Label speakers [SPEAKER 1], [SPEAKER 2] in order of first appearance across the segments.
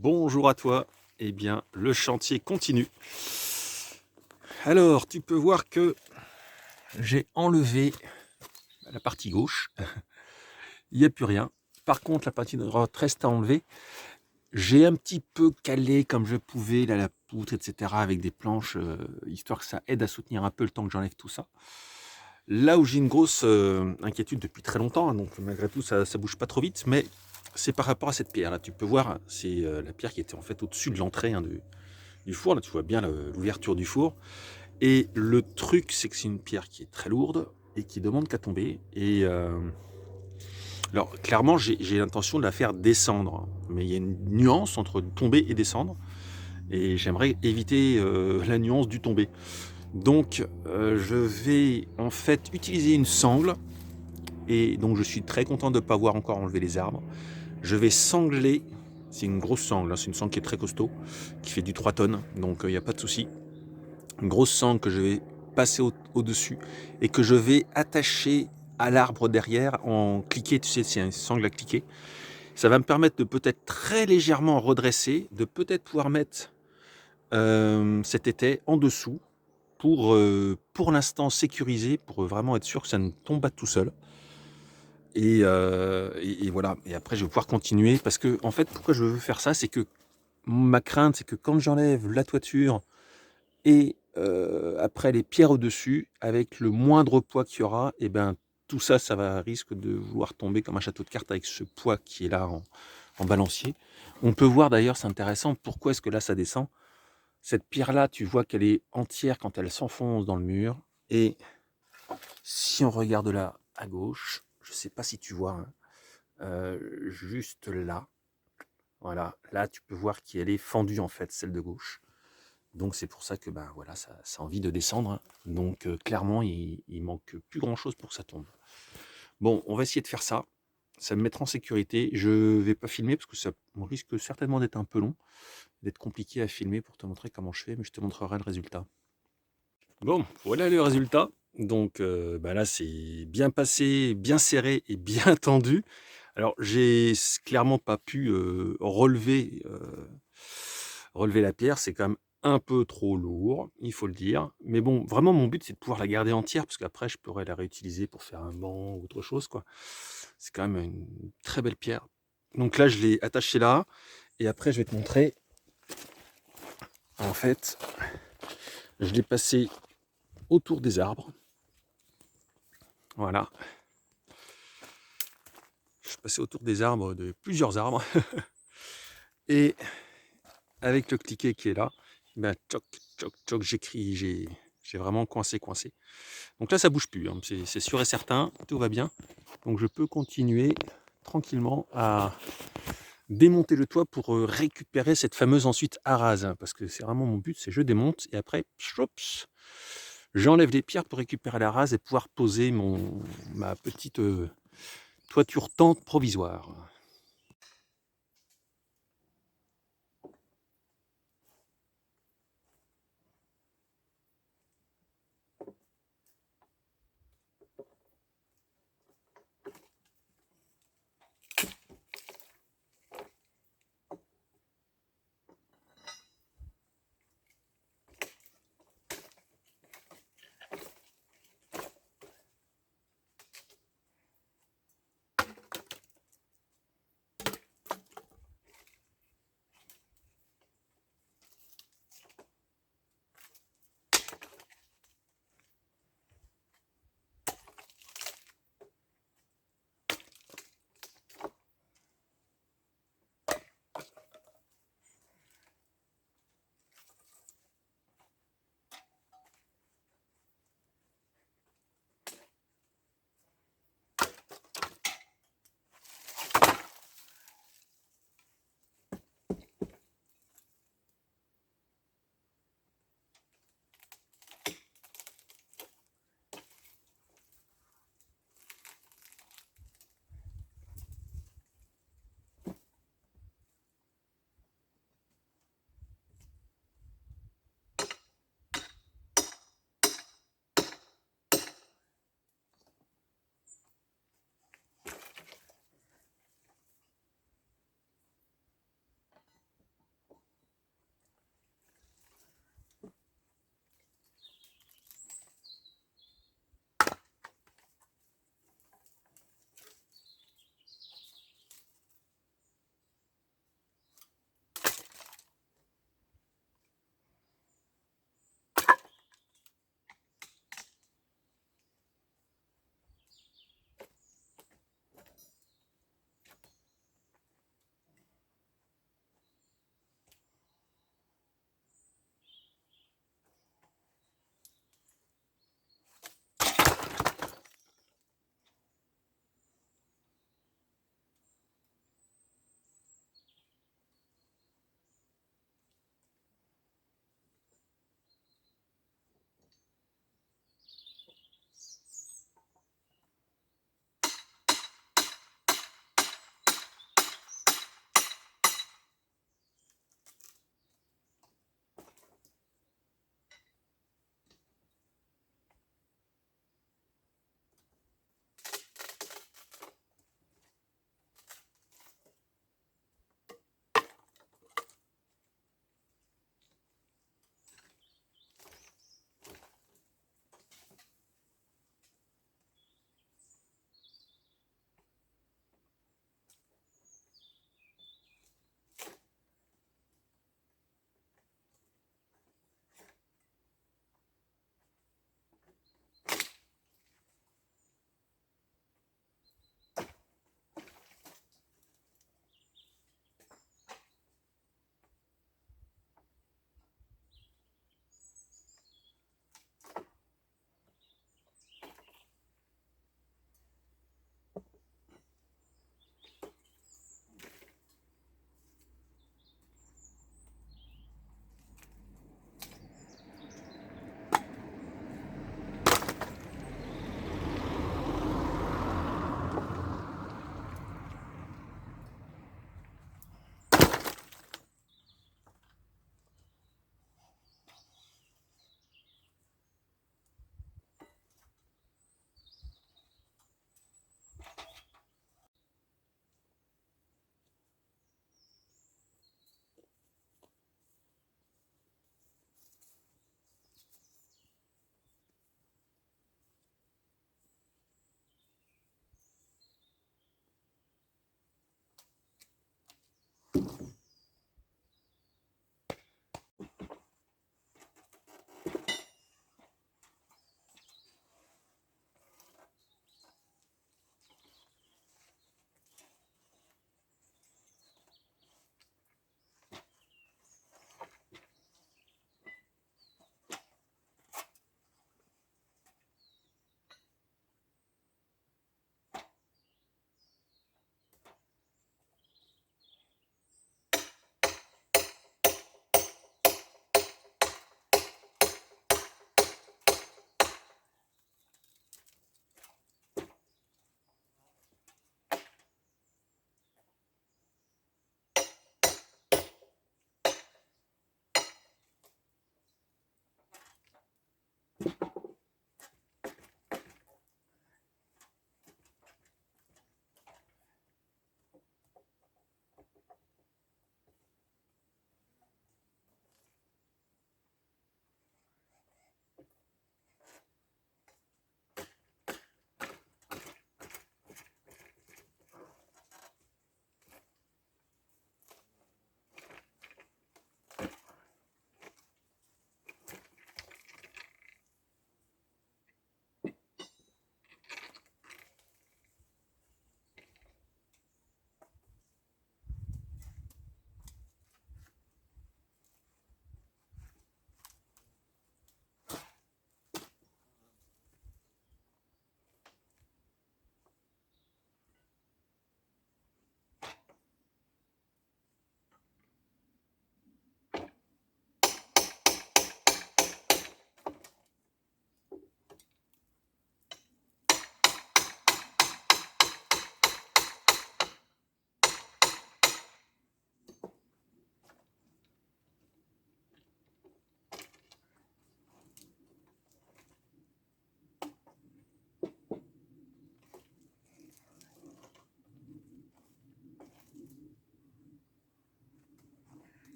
[SPEAKER 1] Bonjour à toi. Eh bien, le chantier continue. Alors, tu peux voir que j'ai enlevé la partie gauche. Il n'y a plus rien. Par contre, la partie droite reste à enlever. J'ai un petit peu calé comme je pouvais là, la poutre, etc. avec des planches, histoire que ça aide à soutenir un peu le temps que j'enlève tout ça. Là où j'ai une grosse inquiétude depuis très longtemps, hein, donc malgré tout, ça bouge pas trop vite, mais c'est par rapport à cette pierre. Là, tu peux voir, c'est la pierre qui était en fait au-dessus de l'entrée du four. Là, tu vois bien l'ouverture du four. Et le truc, c'est que c'est une pierre qui est très lourde et qui demande qu'à tomber. Et alors, clairement, j'ai l'intention de la faire descendre. Mais il y a une nuance entre tomber et descendre. Et j'aimerais éviter la nuance du tomber. Donc, je vais en fait utiliser une sangle. Et donc, je suis très content de ne pas avoir encore enlevé les arbres. Je vais sangler. C'est une grosse sangle, hein, c'est une sangle qui est très costaud, qui fait du 3 tonnes. Donc, il n'y a pas de souci. Une grosse sangle que je vais passer au-dessus et que je vais attacher à l'arbre derrière en cliquet, tu sais, c'est une sangle à cliquer. Ça va me permettre de peut-être très légèrement redresser, de peut-être pouvoir mettre cet étai en dessous pour l'instant sécuriser, pour vraiment être sûr que ça ne tombe pas tout seul. Et voilà. Et après, je vais pouvoir continuer parce que, en fait, pourquoi je veux faire ça, c'est que ma crainte, c'est que quand j'enlève la toiture et après les pierres au-dessus, avec le moindre poids qu'il y aura, et ben tout ça, ça va risque de vouloir tomber comme un château de cartes avec ce poids qui est là en balancier. On peut voir d'ailleurs, c'est intéressant, pourquoi est-ce que là ça descend. Cette pierre-là, tu vois qu'elle est entière quand elle s'enfonce dans le mur. Et si on regarde là à gauche, je ne sais pas si tu vois, hein, juste là, voilà, là tu peux voir qu'elle est fendue en fait, celle de gauche. Donc c'est pour ça que ben voilà, ça a envie de descendre, hein. Donc clairement, il manque plus grand-chose pour que ça tombe. Bon, on va essayer de faire ça. Ça me mettra en sécurité. Je vais pas filmer parce que ça risque certainement d'être un peu long, d'être compliqué à filmer pour te montrer comment je fais, mais je te montrerai le résultat. Bon, voilà le résultat. Donc ben là, c'est bien passé, bien serré et bien tendu. Alors j'ai clairement pas pu relever la pierre, c'est quand même un peu trop lourd, il faut le dire. Mais bon, vraiment mon but c'est de pouvoir la garder entière, parce qu'après je pourrais la réutiliser pour faire un banc ou autre chose, quoi. C'est quand même une très belle pierre. Donc là je l'ai attachée là, et après je vais te montrer. En fait, je l'ai passé autour des arbres. Voilà. Je suis passé autour des arbres, de plusieurs arbres. Et avec le cliquet qui est là, ben, tchoc, tchoc, tchoc, j'ai vraiment coincé. Donc là, ça bouge plus, hein. C'est sûr et certain, tout va bien. Donc je peux continuer tranquillement à démonter le toit pour récupérer cette fameuse ensuite arase, hein, parce que c'est vraiment mon but, c'est je démonte et après, chops, j'enlève les pierres pour récupérer la rase et pouvoir poser ma petite toiture tente provisoire.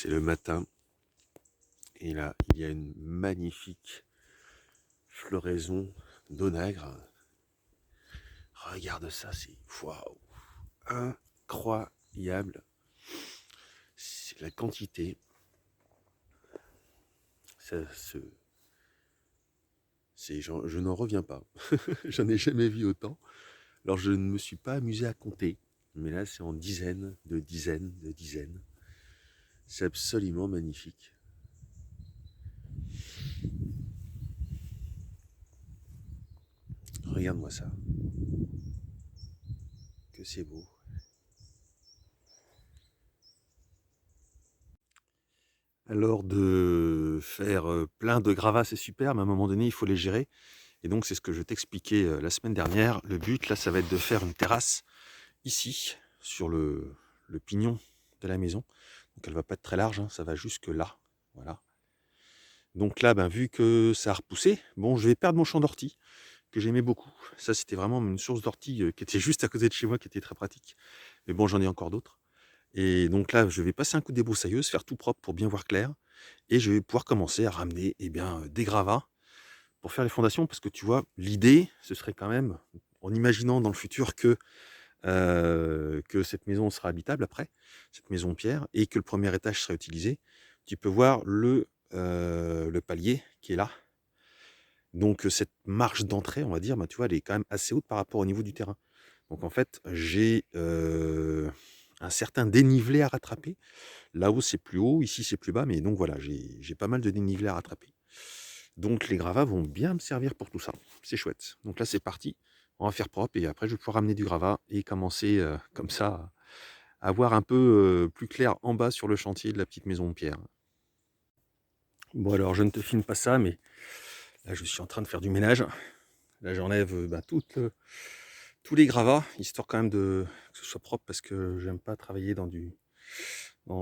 [SPEAKER 1] c'est le matin. Et là, il y a une magnifique floraison d'onagre. Regarde ça, c'est waouh, incroyable. C'est la quantité. Je n'en reviens pas. J'en ai jamais vu autant. Alors je ne me suis pas amusé à compter. Mais là, c'est en dizaines, de dizaines, de dizaines. C'est absolument magnifique. Regarde-moi ça. Que c'est beau. Alors de faire plein de gravats, c'est super, mais à un moment donné, il faut les gérer. Et donc, c'est ce que je t'expliquais la semaine dernière. Le but, là, ça va être de faire une terrasse ici, sur le pignon de la maison. Donc, elle va pas être très large, hein, ça va jusque là. Voilà. Donc là, ben, vu que ça a repoussé, bon, je vais perdre mon champ d'ortie, que j'aimais beaucoup. Ça, c'était vraiment une source d'ortie qui était juste à côté de chez moi, qui était très pratique. Mais bon, j'en ai encore d'autres. Et donc là, je vais passer un coup de débroussailleuse, faire tout propre pour bien voir clair. Et je vais pouvoir commencer à ramener des gravats pour faire les fondations. Parce que tu vois, l'idée, ce serait quand même, en imaginant dans le futur que cette maison sera habitable après, cette maison de pierre, et que le premier étage sera utilisé, tu peux voir le palier qui est là. Donc cette marche d'entrée, on va dire, bah, tu vois, elle est quand même assez haute par rapport au niveau du terrain. Donc en fait, j'ai un certain dénivelé à rattraper. Là-haut, c'est plus haut, ici, c'est plus bas, mais donc voilà, j'ai pas mal de dénivelé à rattraper. Donc les gravats vont bien me servir pour tout ça. C'est chouette. Donc là, c'est parti. On va faire propre et après, je vais pouvoir ramener du gravat et commencer comme ça à voir un peu plus clair en bas sur le chantier de la petite maison de pierre. Bon alors, je ne te filme pas ça, mais là, je suis en train de faire du ménage. Là, j'enlève tous les gravats, histoire quand même que ce soit propre parce que j'aime pas travailler dans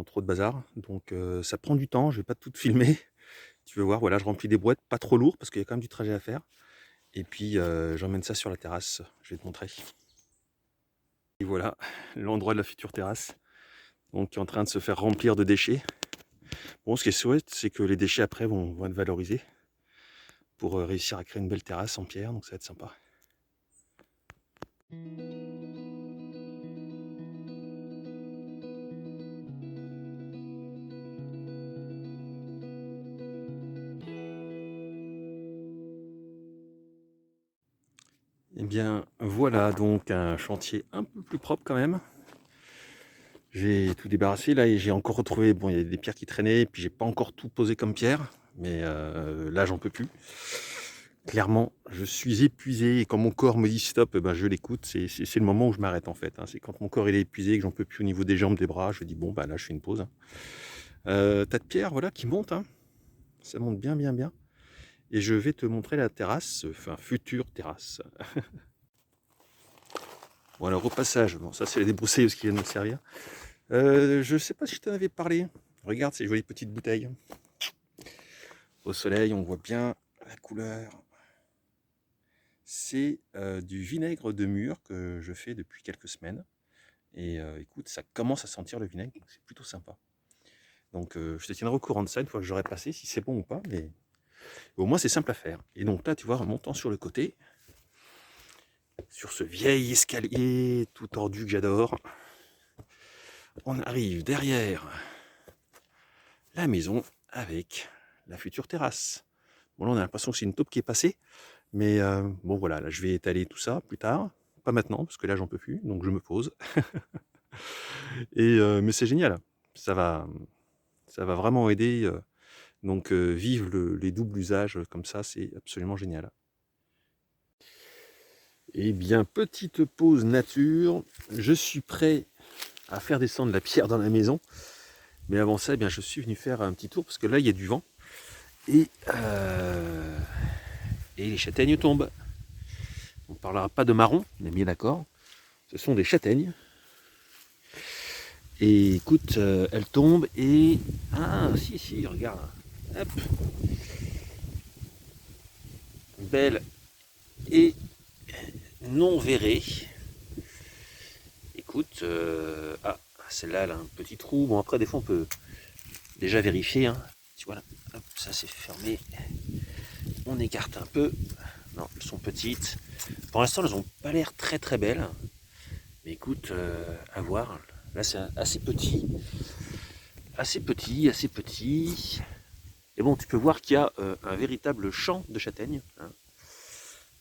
[SPEAKER 1] trop de bazar. Donc ça prend du temps, je vais pas tout filmer. Tu veux voir, voilà, je remplis des boîtes, pas trop lourd parce qu'il y a quand même du trajet à faire. Et puis j'emmène ça sur la terrasse, je vais te montrer. Et voilà, l'endroit de la future terrasse, donc qui est en train de se faire remplir de déchets. Bon, ce qui est chouette, c'est que les déchets après vont être valorisés pour réussir à créer une belle terrasse en pierre, donc ça va être sympa. Et bien voilà donc un chantier un peu plus propre quand même. J'ai tout débarrassé là et j'ai encore retrouvé, bon il y a des pierres qui traînaient, et puis j'ai pas encore tout posé comme pierre, mais là j'en peux plus. Clairement, je suis épuisé et quand mon corps me dit stop, ben je l'écoute. C'est le moment où je m'arrête en fait. Hein. C'est quand mon corps il est épuisé, que j'en peux plus au niveau des jambes, des bras, je dis bon bah là je fais une pause. Hein. Tas de pierres voilà qui montent, hein. Ça monte bien bien bien. Et je vais te montrer la terrasse, enfin future terrasse. Bon alors au passage, bon ça c'est les débroussailleuses qui viennent me servir. Je sais pas si je t'en avais parlé. Regarde ces jolies petites bouteilles. Au soleil, on voit bien la couleur. C'est du vinaigre de mûre que je fais depuis quelques semaines. Et écoute, ça commence à sentir le vinaigre, donc c'est plutôt sympa. Donc je te tiendrai au courant de ça une fois que j'aurai passé, si c'est bon ou pas, mais au moins c'est simple à faire. Et donc là, tu vois, en montant sur le côté, sur ce vieil escalier tout tordu que j'adore, on arrive derrière la maison avec la future terrasse. Bon là on a l'impression que c'est une taupe qui est passée, mais bon voilà, là je vais étaler tout ça plus tard, pas maintenant parce que là j'en peux plus, donc je me pose. Et mais c'est génial, ça va vraiment aider. Donc vivre les doubles usages comme ça, c'est absolument génial. Et bien petite pause nature, je suis prêt à faire descendre la pierre dans la maison. Mais avant ça, eh bien, je suis venu faire un petit tour parce que là il y a du vent et les châtaignes tombent. On ne parlera pas de marron, on est bien d'accord. Ce sont des châtaignes. Et écoute, elles tombent et... Ah, si, regarde. Hop. Belle et non verrée. Écoute, ah, celle-là, elle a un petit trou. Bon, après, des fois, on peut déjà vérifié, hein. Tu vois là, hop, ça c'est fermé. On écarte un peu. Non, elles sont petites. Pour l'instant, elles n'ont pas l'air très très belles. Mais écoute, à voir. Là, c'est assez petit. Assez petit, assez petit. Et bon, tu peux voir qu'il y a un véritable champ de châtaignes. Hein.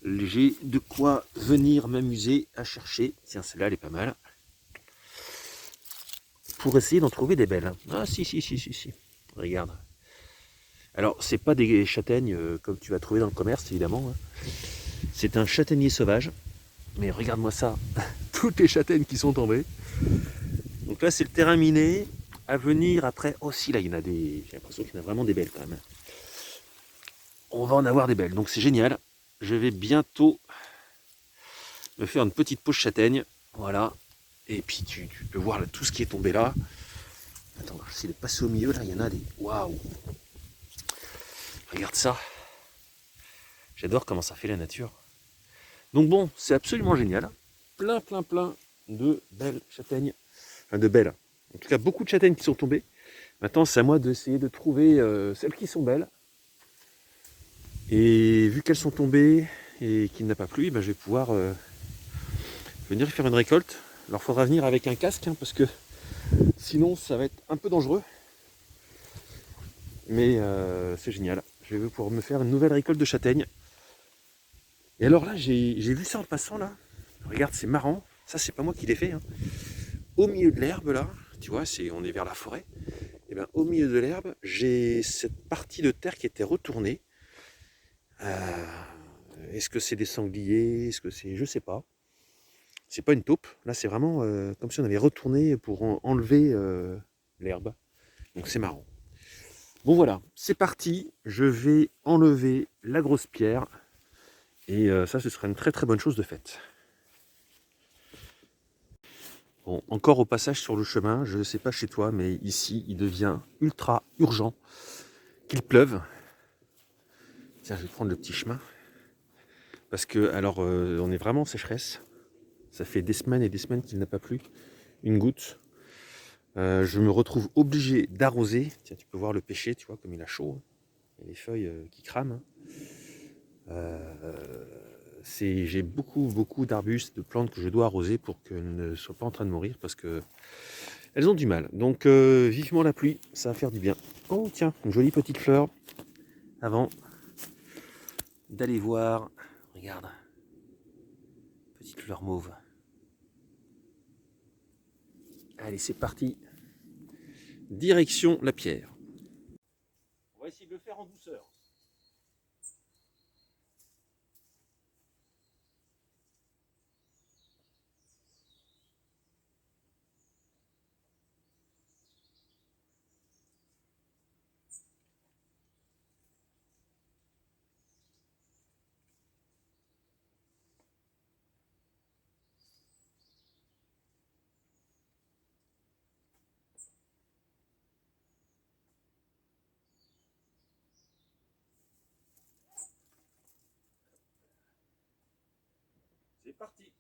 [SPEAKER 1] J'ai de quoi venir m'amuser à chercher. Tiens, celle-là, elle est pas mal. Pour essayer d'en trouver des belles. Ah, si, si, si, si, si. Regarde. Alors, c'est pas des châtaignes comme tu vas trouver dans le commerce, évidemment. Hein. C'est un châtaignier sauvage. Mais regarde-moi ça. Toutes les châtaignes qui sont tombées. Donc là, c'est le terrain miné. À venir après. Oh, si, là, il y en a des. J'ai l'impression qu'il y en a vraiment des belles quand même. On va en avoir des belles. Donc, c'est génial. Je vais bientôt me faire une petite pause châtaigne. Voilà. Et puis, tu peux voir là, tout ce qui est tombé là. Attends, j'essaie de passer au milieu. Là, il y en a des. Waouh! Regarde ça. J'adore comment ça fait la nature. Donc bon, c'est absolument génial. Plein, plein, plein de belles châtaignes. Enfin, de belles. En tout cas, beaucoup de châtaignes qui sont tombées. Maintenant, c'est à moi d'essayer de trouver celles qui sont belles. Et vu qu'elles sont tombées et qu'il n'a pas plu, ben, je vais pouvoir venir faire une récolte. Alors, il faudra venir avec un casque, hein, parce que sinon, ça va être un peu dangereux. Mais c'est génial. Je vais pouvoir me faire une nouvelle récolte de châtaignes. Et alors là, j'ai vu ça en passant là. Regarde, c'est marrant. Ça, c'est pas moi qui l'ai fait. Hein. Au milieu de l'herbe là, tu vois, on est vers la forêt. Et bien, au milieu de l'herbe, j'ai cette partie de terre qui était retournée. Est-ce que c'est des sangliers? Est-ce que c'est, je sais pas. C'est pas une taupe. Là, c'est vraiment comme si on avait retourné pour enlever l'herbe. Donc c'est marrant. Bon voilà, c'est parti. Je vais enlever la grosse pierre. Et ça, ce sera une très très bonne chose de faite. Bon, encore au passage sur le chemin, je ne sais pas chez toi, mais ici, il devient ultra urgent qu'il pleuve. Tiens, je vais prendre le petit chemin. Parce que, alors, on est vraiment en sécheresse. Ça fait des semaines et des semaines qu'il n'a pas plu. Une goutte. Je me retrouve obligé d'arroser. Tiens, tu peux voir le pêcher, tu vois, comme il a chaud. Hein. Il y a les feuilles qui crament. Hein. J'ai beaucoup d'arbustes, de plantes que je dois arroser pour qu'elles ne soient pas en train de mourir parce que elles ont du mal. Donc vivement la pluie, ça va faire du bien. Oh tiens, une jolie petite fleur avant d'aller voir. Regarde, petite fleur mauve. Allez, c'est parti. Direction la pierre. On va essayer de le faire en douceur. C'est parti.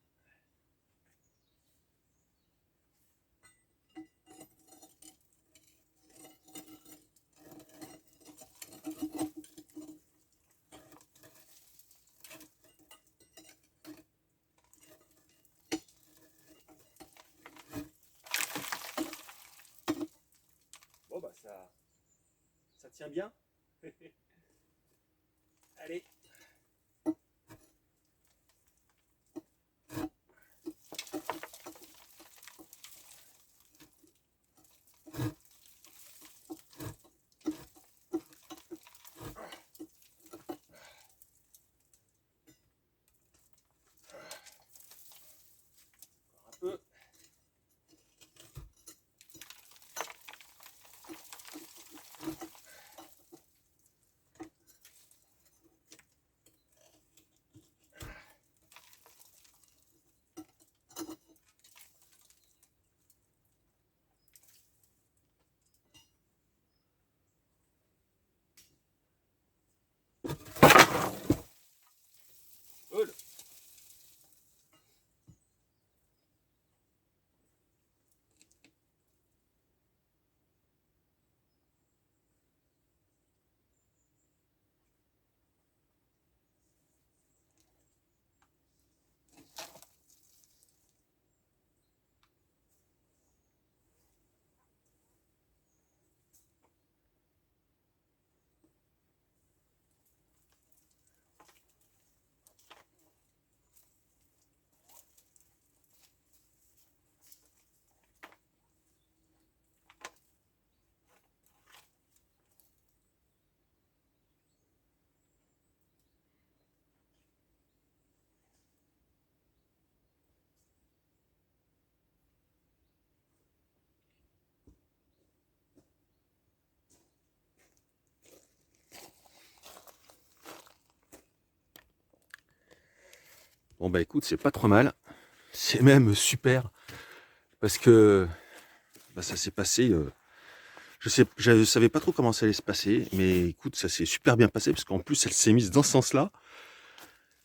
[SPEAKER 1] Bon bah ça tient bien. Allez. Un peu. Bon bah écoute, c'est pas trop mal. C'est même super. Parce que bah, ça s'est passé. Je savais pas trop comment ça allait se passer. Mais écoute, ça s'est super bien passé. Parce qu'en plus, elle s'est mise dans ce sens-là.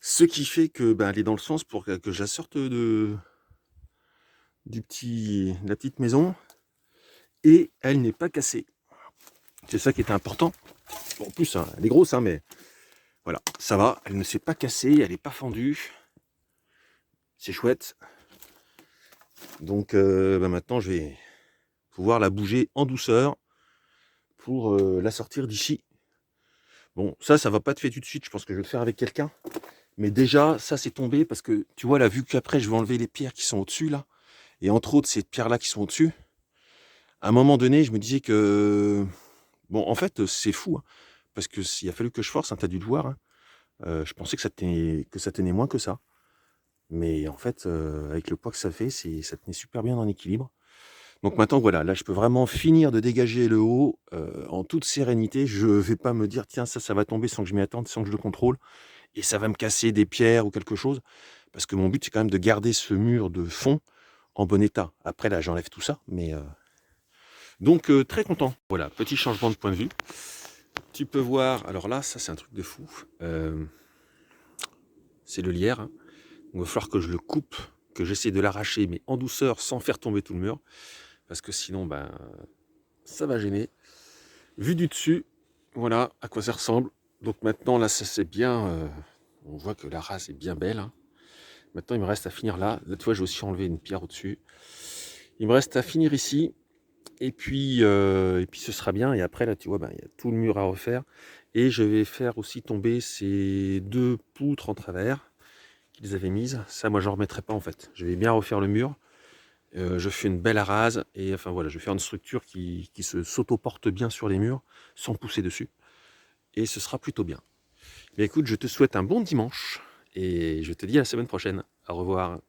[SPEAKER 1] Ce qui fait que bah, elle est dans le sens pour que je la sorte de la petite maison. Et elle n'est pas cassée. C'est ça qui était important. Bon, en plus, hein, elle est grosse, hein, mais voilà, ça va. Elle ne s'est pas cassée, elle n'est pas fendue. C'est chouette. Donc bah, maintenant, je vais pouvoir la bouger en douceur pour la sortir d'ici. Bon, ça va pas être fait tout de suite. Je pense que je vais le faire avec quelqu'un. Mais déjà, ça c'est tombé parce que tu vois là, vu qu'après je vais enlever les pierres qui sont au-dessus là, et entre autres ces pierres-là qui sont au-dessus, à un moment donné, je me disais que bon, en fait, c'est fou, hein, parce que s'il a fallu que je force, hein, t'as dû le voir, hein, je pensais que ça tenait moins que ça. Mais en fait, avec le poids que ça fait, ça tenait super bien en équilibre. Donc maintenant, voilà, là, je peux vraiment finir de dégager le haut en toute sérénité. Je vais pas me dire, tiens, ça va tomber sans que je m'y attende, sans que je le contrôle, et ça va me casser des pierres ou quelque chose. Parce que mon but, c'est quand même de garder ce mur de fond en bon état. Après, là, j'enlève tout ça, mais... Donc, très content. Voilà, petit changement de point de vue. Tu peux voir, alors là, ça, c'est un truc de fou. C'est le lierre, hein. Il va falloir que je le coupe, que j'essaie de l'arracher, mais en douceur, sans faire tomber tout le mur. Parce que sinon, ben, ça va gêner. Vu du dessus, voilà à quoi ça ressemble. Donc maintenant, là, ça c'est bien. On voit que la race est bien belle, hein. Maintenant, il me reste à finir là. Là, tu vois, j'ai aussi enlevé une pierre au-dessus. Il me reste à finir ici. Et puis ce sera bien. Et après, là, tu vois, ben, il y a tout le mur à refaire. Et je vais faire aussi tomber ces 2 poutres en travers qu'ils avaient mises. Ça, moi, je ne remettrai pas en fait. Je vais bien refaire le mur. Je fais une belle arase et enfin voilà, je vais faire une structure qui s'auto-porte bien sur les murs sans pousser dessus. Et ce sera plutôt bien. Mais écoute, je te souhaite un bon dimanche et je te dis à la semaine prochaine. Au revoir.